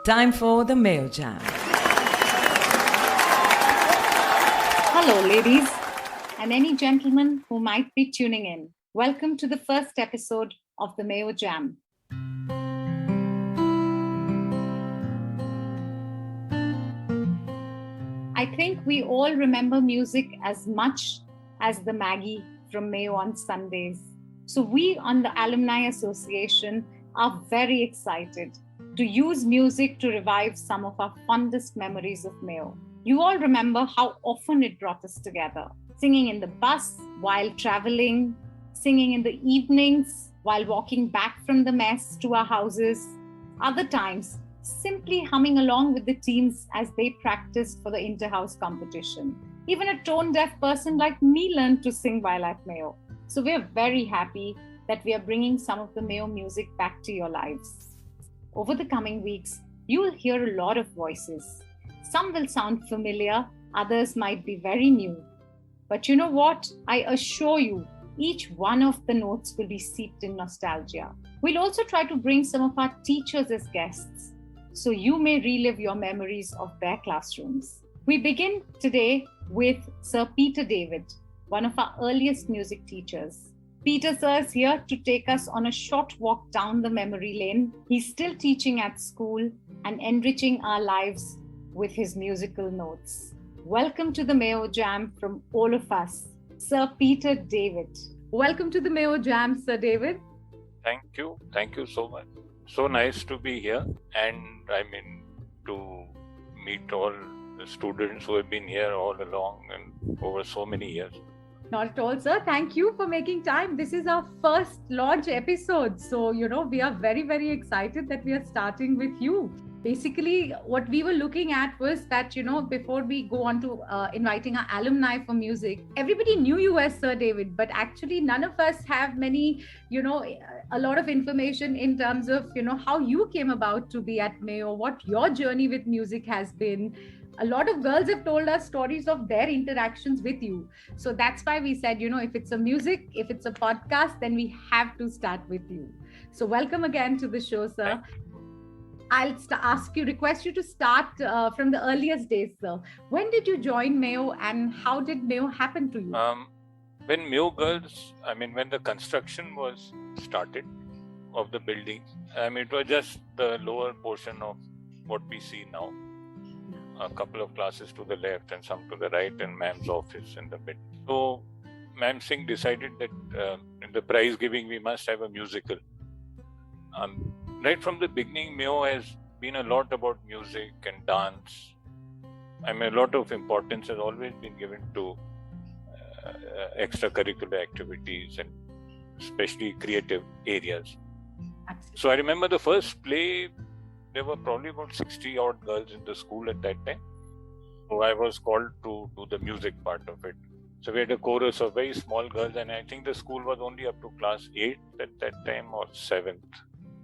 Time for the Mayo Jam. Hello, ladies, and any gentlemen who might be tuning in. Welcome to the first episode of the Mayo Jam. I think we all remember music as much as the Maggie from Mayo on Sundays. So we on the Alumni Association are very excited to use music to revive some of our fondest memories of Mayo. You all remember how often it brought us together, singing in the bus while traveling, singing in the evenings while walking back from the mess to our houses. Other times, simply humming along with the teams as they practiced for the Interhouse competition. Even a tone-deaf person like me learned to sing while at Mayo. So we're very happy that we are bringing some of the Mayo music back to your lives. Over the coming weeks, you will hear a lot of voices. Some will sound familiar, others might be very new. But you know what? I assure you, each one of the notes will be steeped in nostalgia. We'll also try to bring some of our teachers as guests, so you may relive your memories of their classrooms. We begin today with Sir Peter David, one of our earliest music teachers. Peter sir is here to take us on a short walk down the memory lane. He's still teaching at school and enriching our lives with his musical notes. Welcome to the Mayo Jam from all of us, Sir Peter David. Welcome to the Mayo Jam, Sir David. Thank you. Thank you so much. So nice to be here, and to meet all the students who have been here all along and over so many years. Not at all, sir. Thank you for making time. This is our first launch episode. So, we are very, very excited that we are starting with you. Basically, what we were looking at was that, before we go on to inviting our alumni for music, everybody knew you as Sir David, but actually none of us have many, a lot of information in terms of, how you came about to be at Mayo, what your journey with music has been. A lot of girls have told us stories of their interactions with you. So that's why we said, if it's a music, if it's a podcast, then we have to start with you. So welcome again to the show, sir. I'll request you to start from the earliest days, sir. When did you join Mayo and how did Mayo happen to you? When Mayo Girls, when the construction was started of the building, it was just the lower portion of what we see now. A couple of classes to the left and some to the right, and ma'am's office in the middle. So ma'am Singh decided that in the prize giving we must have a musical. Right from the beginning, Mayo has been a lot about music and dance. A lot of importance has always been given to extracurricular activities and especially creative areas. Absolutely. So I remember the first play, there were probably about 60 odd girls in the school at that time. So I was called to do the music part of it. So we had a chorus of very small girls, and I think the school was only up to class 8 at that time or 7th.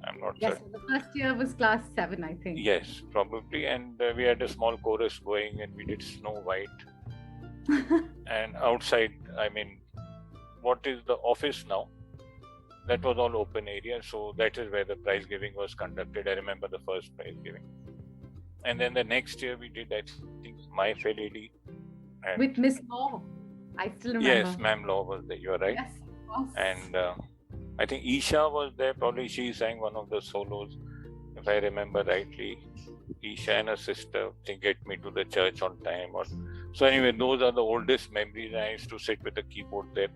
I'm not sure. Yes, the first year was class 7, I think. Yes, probably. And we had a small chorus going and we did Snow White. And outside, what is the office now? That was all open area, so that is where the prize giving was conducted. I remember the first prize giving. And then the next year we did, I think, My Fair Lady. With Miss Law, I still remember. Yes, Ma'am Law was there, you're right. Yes, of course. And I think Isha was there, probably she sang one of the solos, if I remember rightly. Isha and her sister, they get me to the church on time. So anyway, those are the oldest memories. I used to sit with a keyboard there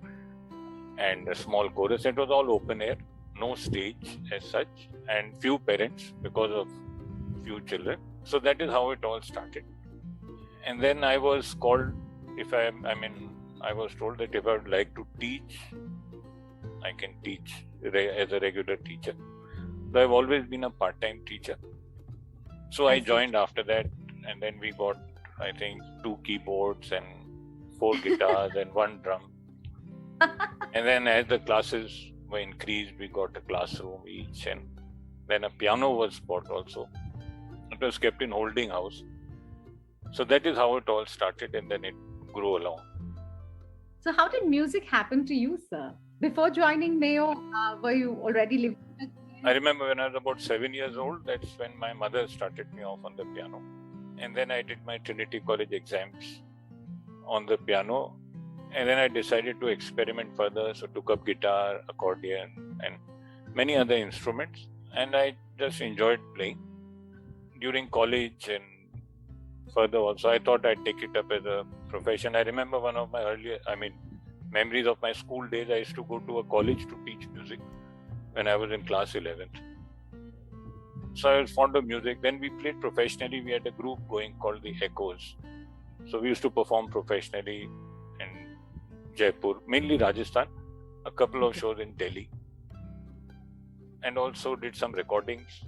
and a small chorus. It was all open air, no stage as such, and few parents because of few children. So that is how it all started. And then I was called, I was told that if I would like to teach, I can teach as a regular teacher. So I've always been a part-time teacher. So I joined after that, and then we got, I think, 2 keyboards and 4 guitars and 1 drum. And then as the classes were increased, we got a classroom each, and then a piano was bought also. It was kept in holding house. So that is how it all started, and then it grew along. So how did music happen to you, sir? Before joining Mayo, were you already living with I remember when I was about 7 years old, that's when my mother started me off on the piano. And then I did my Trinity College exams on the piano. And then I decided to experiment further. So took up guitar, accordion, and many other instruments. And I just enjoyed playing. During college and further also, I thought I'd take it up as a profession. I remember one of my memories of my school days. I used to go to a college to teach music when I was in class 11th. So I was fond of music. Then we played professionally. We had a group going called the Echoes. So we used to perform professionally in Jaipur, mainly Rajasthan, a couple of shows in Delhi, and also did some recordings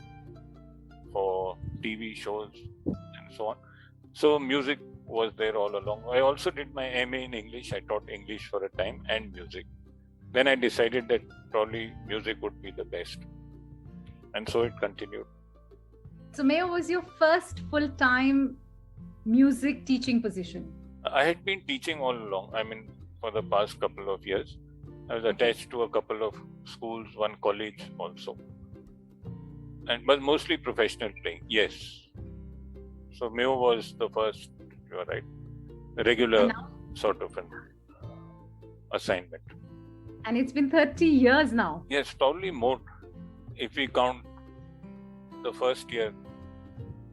for TV shows and so on. So music was there all along. I also did my MA in English. I taught English for a time and music. Then I decided that probably music would be the best. And so it continued. So Mayo, was your first full-time music teaching position? I had been teaching all along. For the past couple of years. I was attached to a couple of schools, one college also. But mostly professional playing, yes. So Mayo was the first, you are right, regular sort of an assignment. And it's been 30 years now. Yes, probably more if we count the first year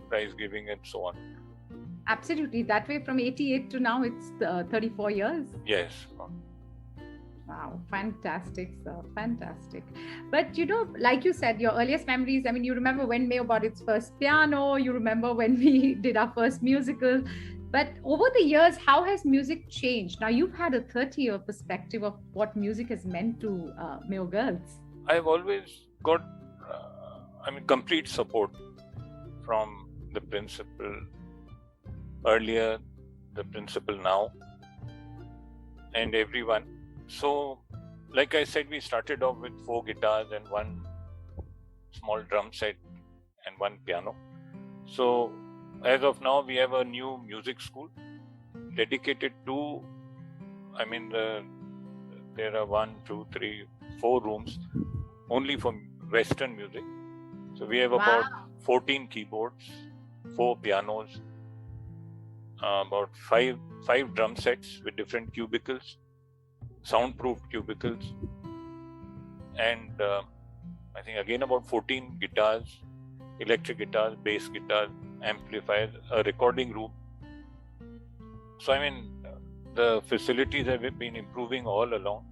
prize giving and so on. Absolutely. That way from 88 to now, it's 34 years. Yes. Wow, fantastic, sir. Fantastic. But like you said, your earliest memories, you remember when Mayo bought its first piano, you remember when we did our first musical. But over the years, how has music changed? Now, you've had a 30-year perspective of what music has meant to Mayo girls. I've always got, complete support from the principal earlier, the principal now, and everyone. So, like I said, we started off with 4 guitars and 1 small drum set and 1 piano. So, as of now, we have a new music school dedicated to, there are 1, 2, 3, 4 rooms only for Western music. So, we have about 14 keyboards, 4 pianos, about 5 drum sets with different cubicles, soundproof cubicles, and I think again about 14 guitars, electric guitars, bass guitars, amplifiers, a recording room. So the facilities have been improving all along,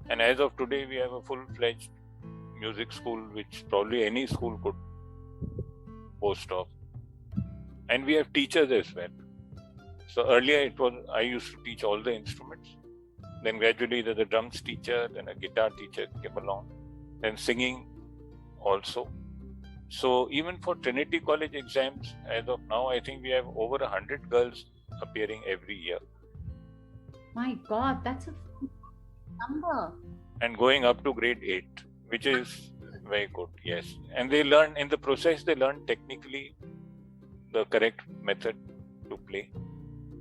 and as of today we have a full-fledged music school which probably any school could boast of, and we have teachers as well. So earlier I used to teach all the instruments. Then gradually there's a drums teacher, then a guitar teacher came along, then singing also. So even for Trinity College exams, as of now, I think we have over 100 girls appearing every year. My God, that's a number. And going up to grade 8, which is very good, yes. And they learn, in the process, they learn technically the correct method to play.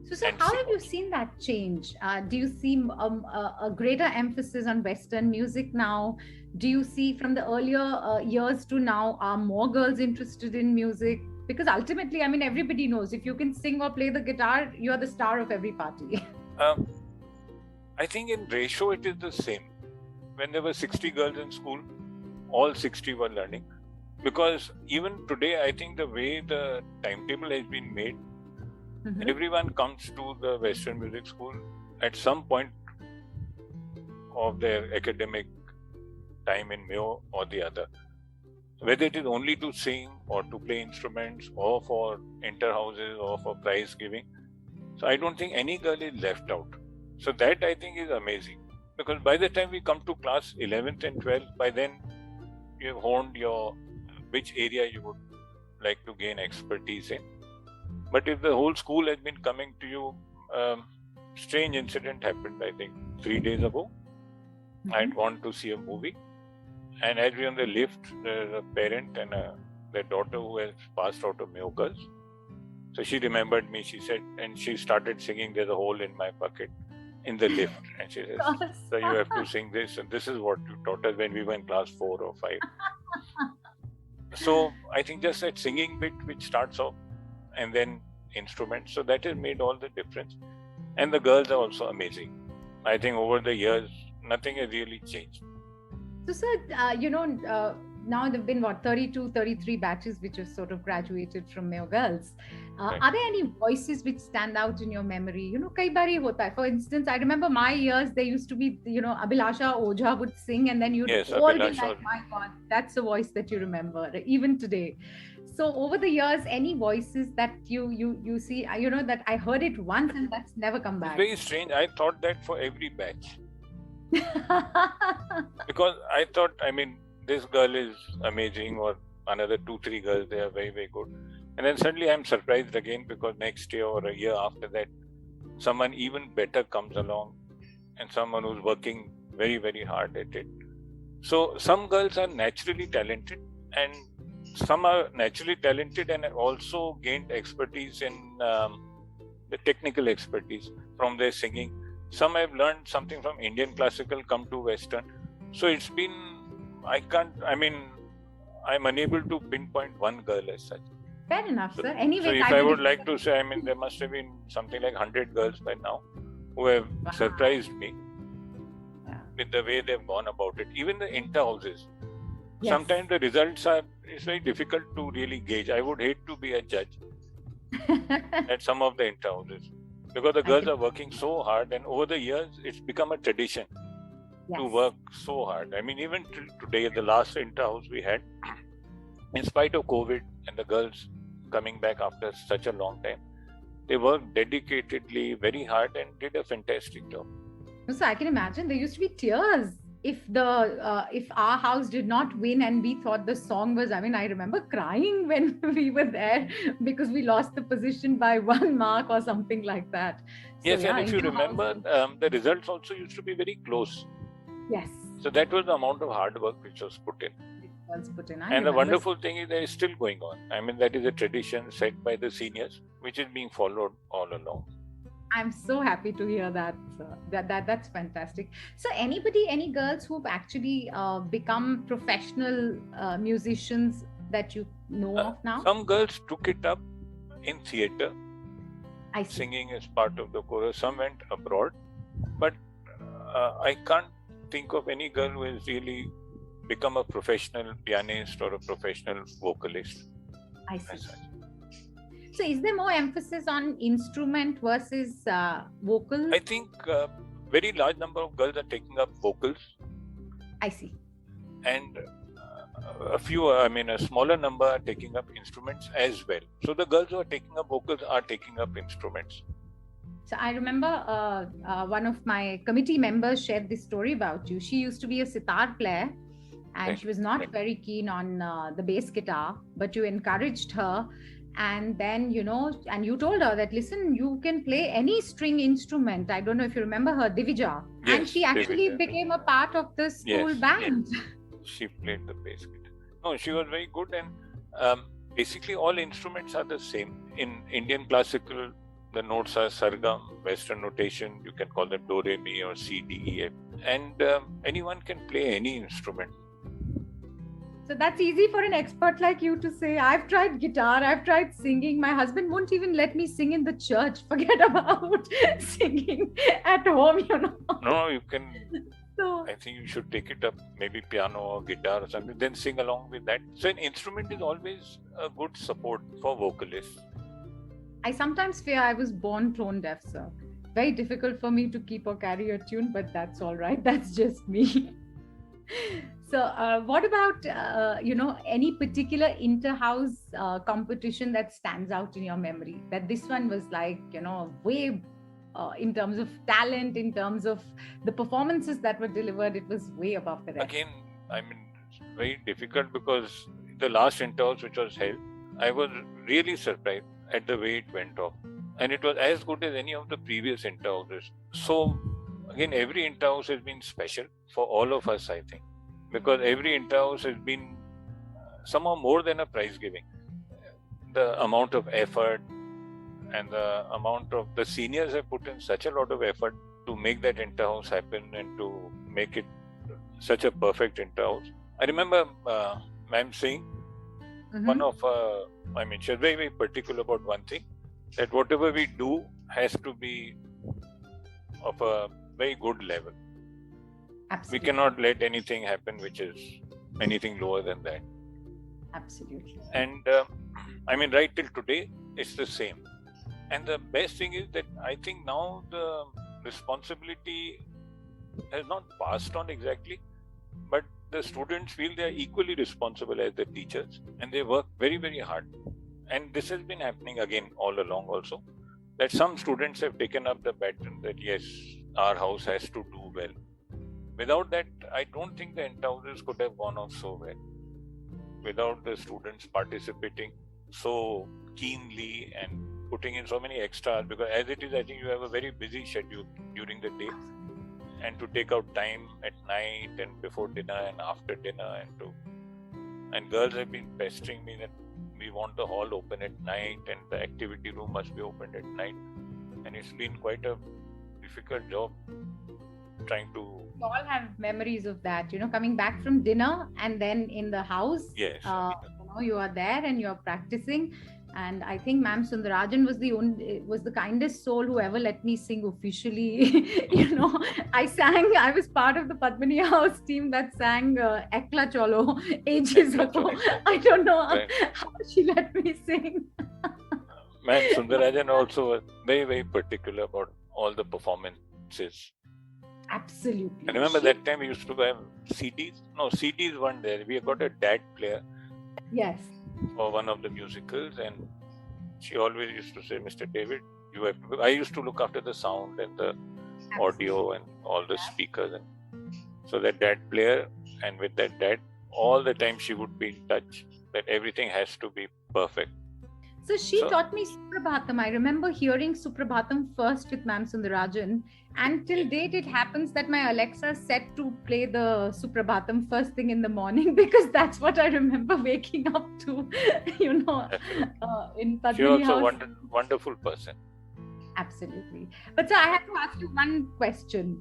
So, sir, how have you seen that change? Do you see a greater emphasis on Western music now? Do you see from the earlier years to now, are more girls interested in music? Because ultimately, everybody knows if you can sing or play the guitar, you're the star of every party. I think in ratio, it is the same. When there were 60 girls in school, all 60 were learning. Because even today, I think the way the timetable has been made, everyone comes to the Western Music School at some point of their academic time in Mayo or the other. Whether it is only to sing or to play instruments or for interhouses or for prize giving. So I don't think any girl is left out. So that I think is amazing. Because by the time we come to class 11th and 12th, by then you have honed which area you would like to gain expertise in. But if the whole school has been coming to you, strange incident happened, I think, 3 days ago. I'd gone to see a movie. And as we were on the lift, there's a parent and their daughter who has passed out of Mayo Girls. So she remembered me, she said, and she started singing There's a Hole in My Bucket in the lift. And she says, so you have to sing this. And this is what you taught us when we were in class 4 or 5. So I think just that singing bit which starts off and then instruments. So that has made all the difference. And the girls are also amazing. I think over the years, nothing has really changed. So, sir, now there have been 32, 33 batches which have sort of graduated from Mayo Girls. Right. Are there any voices which stand out in your memory? Kai bari hota hai. For instance, I remember my years, there used to be, Abhilasha Ojha would sing, and then you'd all be like, my God, that's the voice that you remember, even today. So over the years, any voices that you see, that I heard it once and that's never come back? It's very strange. I thought that for every batch. Because I thought, this girl is amazing, or another 2-3 girls, they are very, very good. And then suddenly I'm surprised again, because next year or a year after that, someone even better comes along, and someone who's working very, very hard at it. So some girls are naturally talented, and some are naturally talented and also gained expertise in the technical expertise from their singing. Some have learned something from Indian classical, come to Western. So it's been, I'm unable to pinpoint one girl as such. Fair enough, sir. Anyway, so if I would like to say, there must have been something like 100 girls by now who have surprised me with the way they've gone about it. Even the interhouses. Yes. Sometimes the results it's very difficult to really gauge. I would hate to be a judge at some of the interhouses, because the girls are working so hard, and over the years it's become a tradition to work so hard. Even till today, the last interhouse we had, in spite of COVID and the girls coming back after such a long time, they worked dedicatedly, very hard, and did a fantastic job. So I can imagine there used to be tears if our house did not win and we thought the song was, I remember crying when we were there because we lost the position by 1 mark or something like that. Yes, and if you remember, the results also used to be very close. Yes. So that was the amount of hard work which was put in. And the wonderful thing is that it's still going on. That is a tradition set by the seniors, which is being followed all along. I'm so happy to hear that. That's fantastic. So any girls who've actually become professional musicians that you know of now? Some girls took it up in theatre. I see. Singing as part of the chorus. Some went abroad. But I can't think of any girl who has really become a professional pianist or a professional vocalist. I see. So is there more emphasis on instrument versus vocal? I think very large number of girls are taking up vocals. I see. And a smaller number are taking up instruments as well. So the girls who are taking up vocals are taking up instruments. So I remember one of my committee members shared this story about you. She used to be a sitar player, and she was not very keen on the bass guitar, but you encouraged her. And then, and you told her that, listen, you can play any string instrument. I don't know if you remember her, Divija. Yes, and she actually became a part of the school band. Yes. She played the bass guitar. No, she was very good. And basically all instruments are the same. In Indian classical, the notes are sargam, Western notation. You can call them do, re, mi or C, D, E, F. And anyone can play any instrument. So that's easy for an expert like you to say. I've tried guitar, I've tried singing. My husband won't even let me sing in the church. Forget about singing at home, No, you can. So, I think you should take it up, maybe piano or guitar or something, then sing along with that. So an instrument is always a good support for vocalists. I sometimes fear I was born tone deaf, sir. Very difficult for me to keep or carry a tune, but that's all right. That's just me. So what about, any particular inter-house competition that stands out in your memory? That this one was like, way in terms of talent, in terms of the performances that were delivered, it was way above the rest. Again, it's very difficult because the last inter-house which was held, I was really surprised at the way it went off. And it was as good as any of the previous inter-houses. So again, every inter-house has been special for all of us, I think. Because every inter-house has been somehow more than a prize giving. The amount of effort and the amount of the seniors have put in such a lot of effort to make that inter-house happen and to make it such a perfect inter-house. I remember Ma'am Singh, Mm-hmm. she's very, very particular about one thing, that whatever we do has to be of a very good level. Absolutely. We cannot let anything happen which is anything lower than that. Absolutely. And right till today, it's the same. And the best thing is that I think now the responsibility has not passed on exactly, but the students feel they are equally responsible as the teachers, and they work very, very hard. And this has been happening again all along also, that some students have taken up the baton that yes, our house has to do well. Without that, I don't think the Interhouses could have gone off so well. Without the students participating so keenly and putting in so many extras, because as it is, I think you have a very busy schedule during the day, and to take out time at night and before dinner and after dinner, and girls have been pestering me that we want the hall open at night and the activity room must be opened at night, and it's been quite a difficult job trying to. We all have memories of that, coming back from dinner and then in the house. Yes. You are there and you're practicing. And I think Ma'am Sundarajan was the kindest soul who ever let me sing officially. I was part of the Padmini House team that sang Ekla Cholo ages ago. I don't know how she let me sing. Ma'am Sundarajan also was very, very particular about all the performances. Absolutely. I remember that time we used to have CDs. No, CDs weren't there. We got a DAT player. Yes. For one of the musicals, and she always used to say, Mr. David, you have to. I used to look after the sound and the audio and all the speakers, and so that player, and with that all the time she would be in touch that everything has to be perfect. So she taught me Suprabhatam. I remember hearing Suprabhatam first with Ma'am Sundarajan, and till date it happens that my Alexa set to play the Suprabhatam first thing in the morning, because that's what I remember waking up to, in Padmini She also House. wonderful person. Absolutely. But sir, I have to ask you one question.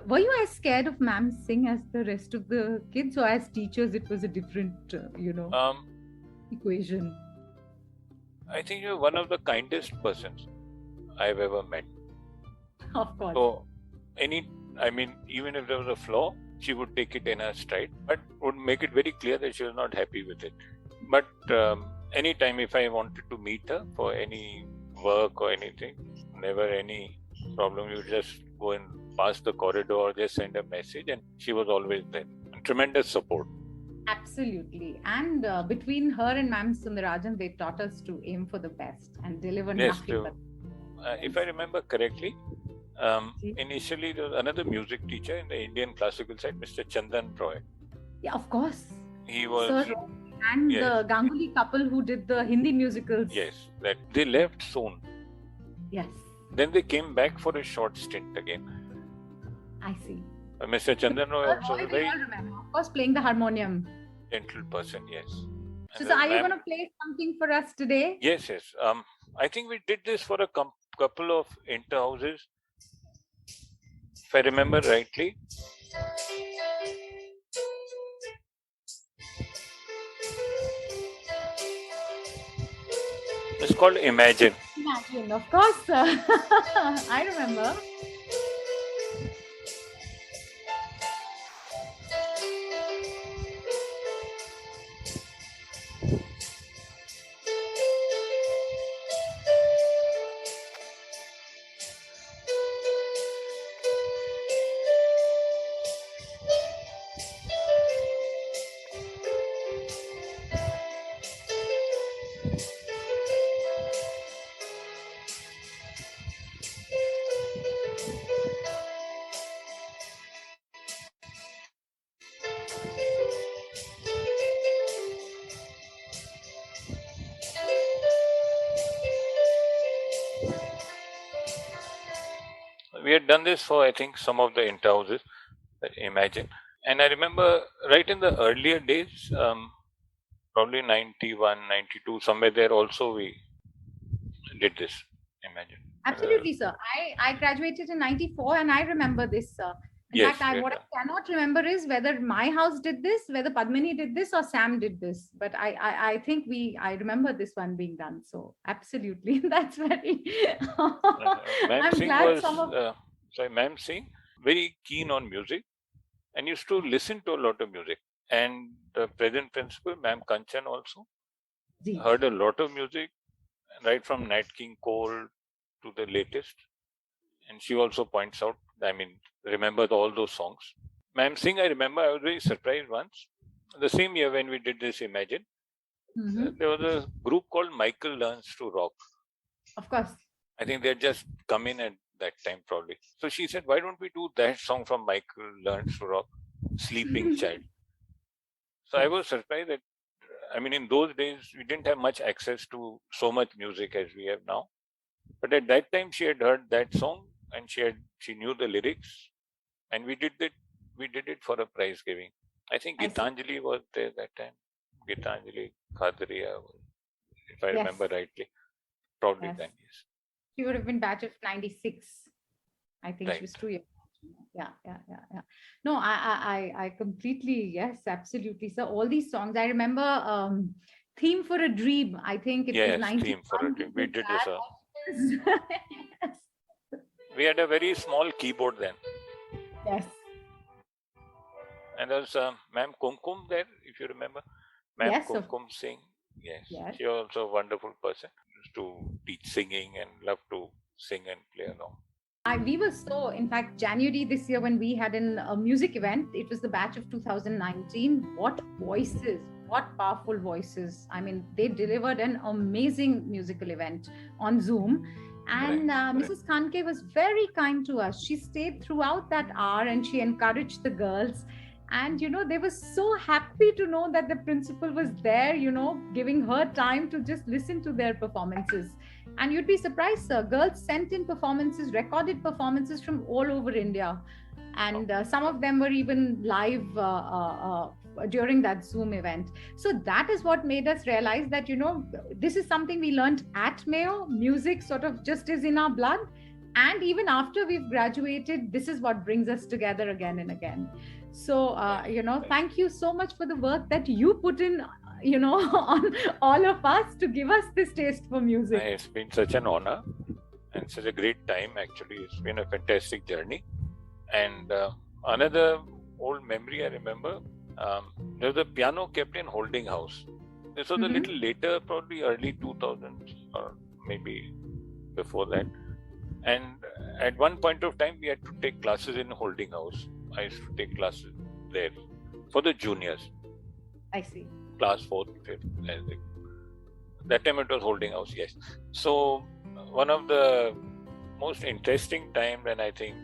Were you as scared of Ma'am Singh as the rest of the kids, or as teachers it was a different, equation? I think you're one of the kindest persons I've ever met. Of course. So, even if there was a flaw, she would take it in her stride, but would make it very clear that she was not happy with it. But anytime if I wanted to meet her for any work or anything, never any problem. You just go and pass the corridor or just send a message, and she was always there. Tremendous support. Absolutely. And between her and Ma'am Sundarajan, they taught us to aim for the best and deliver nothing but. If I remember correctly, initially there was another music teacher in the Indian classical side, Mr. Chandan Roy. Yeah, of course. He was. Sir, and the Ganguly couple who did the Hindi musicals. Yes, that they left soon. Yes. Then they came back for a short stint again. I see. Mr. Chandan Roy also was very. I remember, of course, playing the harmonium. Gentle person, yes. So are you going to play something for us today? Yes. I think we did this for a couple of interhouses, if I remember rightly. It's called Imagine. Imagine, of course. I remember. We had done this for, I think, some of the interhouses, Imagine. And I remember right in the earlier days, probably 91, 92, somewhere there also we did this, Imagine. Absolutely, sir. I graduated in 94 and I remember this, sir. In fact, what I cannot remember is whether my house did this, whether Padmini did this, or Sam did this. But I think I remember this one being done. So absolutely, that's very. Ma'am Singh Ma'am Singh, very keen on music, and used to listen to a lot of music. And the present principal, Ma'am Kanchan, also heard a lot of music, right from Nat King Cole to the latest. And she also points out, remembered all those songs. Ma'am Singh, I remember I was very surprised once. The same year when we did this Imagine, there was a group called Michael Learns to Rock. Of course. I think they had just come in at that time probably. So she said, why don't we do that song from Michael Learns to Rock, Sleeping Child. So I was surprised that, in those days, we didn't have much access to so much music as we have now. But at that time, she had heard that song and she knew the lyrics, and we did it for a prize giving. I think Gitanjali was there that time. Gitanjali Khadriya, if I remember rightly. Probably then, yes. She would have been batch of 96. I think right. She was 2 years. Yeah. No, I completely, yes, absolutely. So all these songs, I remember Theme for a Dream. I think it was 91. Theme for a Dream. We did this. Yes. We had a very small keyboard then. Yes. And there was Ma'am Kumkum there, if you remember. Ma'am Kumkum Singh. Yes. She was also a wonderful person. Used to teach singing and loved to sing and play along. We were in fact, January this year when we had a music event, it was the batch of 2019. What voices, what powerful voices. They delivered an amazing musical event on Zoom. And Mrs. Khanke was very kind to us. She stayed throughout that hour and she encouraged the girls. And, they were so happy to know that the principal was there, giving her time to just listen to their performances. And you'd be surprised, sir. Girls sent in performances, recorded performances from all over India. And some of them were even live during that Zoom event. So that is what made us realize that, this is something we learned at Mayo. Music sort of just is in our blood. And even after we've graduated, this is what brings us together again and again. So, thank you so much for the work that you put in, on all of us to give us this taste for music. It's been such an honor and such a great time, actually. It's been a fantastic journey. And another old memory I remember, there was a piano kept in Holding House. This was a little later, probably early 2000s or maybe before that. And at one point of time, we had to take classes in Holding House. I used to take classes there for the juniors. I see. Class 4th, 5th, I think. That time it was Holding House, yes. So one of the most interesting time, and I think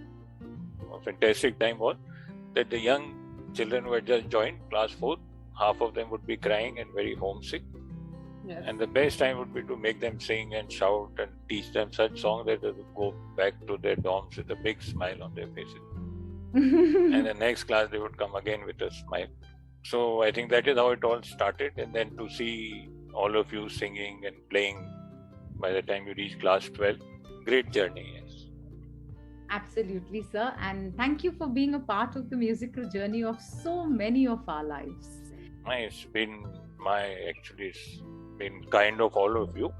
a fantastic time was that the young children who had just joined class 4th, half of them would be crying and very homesick. Yes. And the best time would be to make them sing and shout and teach them such songs that they would go back to their dorms with a big smile on their faces. And the next class they would come again with a smile. So I think that is how it all started. And then to see all of you singing and playing by the time you reach class 12, great journey, yes. Absolutely, sir. And thank you for being a part of the musical journey of so many of our lives. It's been kind of all of you.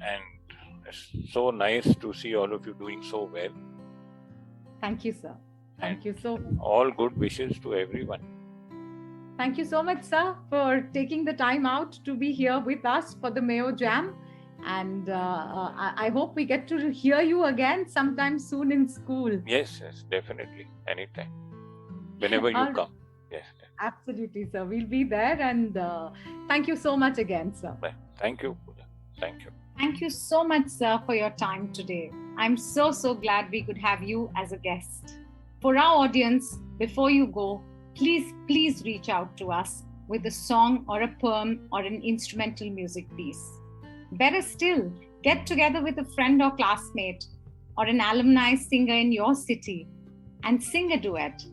And it's so nice to see all of you doing so well. Thank you, sir. Thank you so much. All good wishes to everyone. Thank you so much, sir, for taking the time out to be here with us for the Mayo Jam. And I hope we get to hear you again sometime soon in school. Yes, definitely. Anytime. Whenever you come. Yes. Absolutely, sir. We'll be there. And thank you so much again, sir. Thank you, Pooja. Thank you. Thank you so much, sir, for your time today. I'm so glad we could have you as a guest. For our audience, before you go, please reach out to us with a song or a poem or an instrumental music piece. Better still, get together with a friend or classmate or an alumni singer in your city and sing a duet.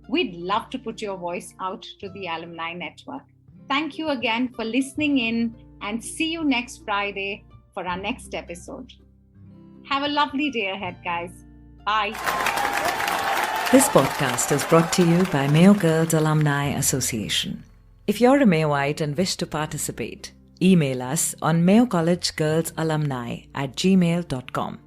We'd love to put your voice out to the Alumni Network. Thank you again for listening in and see you next Friday for our next episode. Have a lovely day ahead, guys. Bye. This podcast is brought to you by Mayo Girls Alumni Association. If you're a Mayoite and wish to participate, email us on mayocollegegirlsalumni@gmail.com.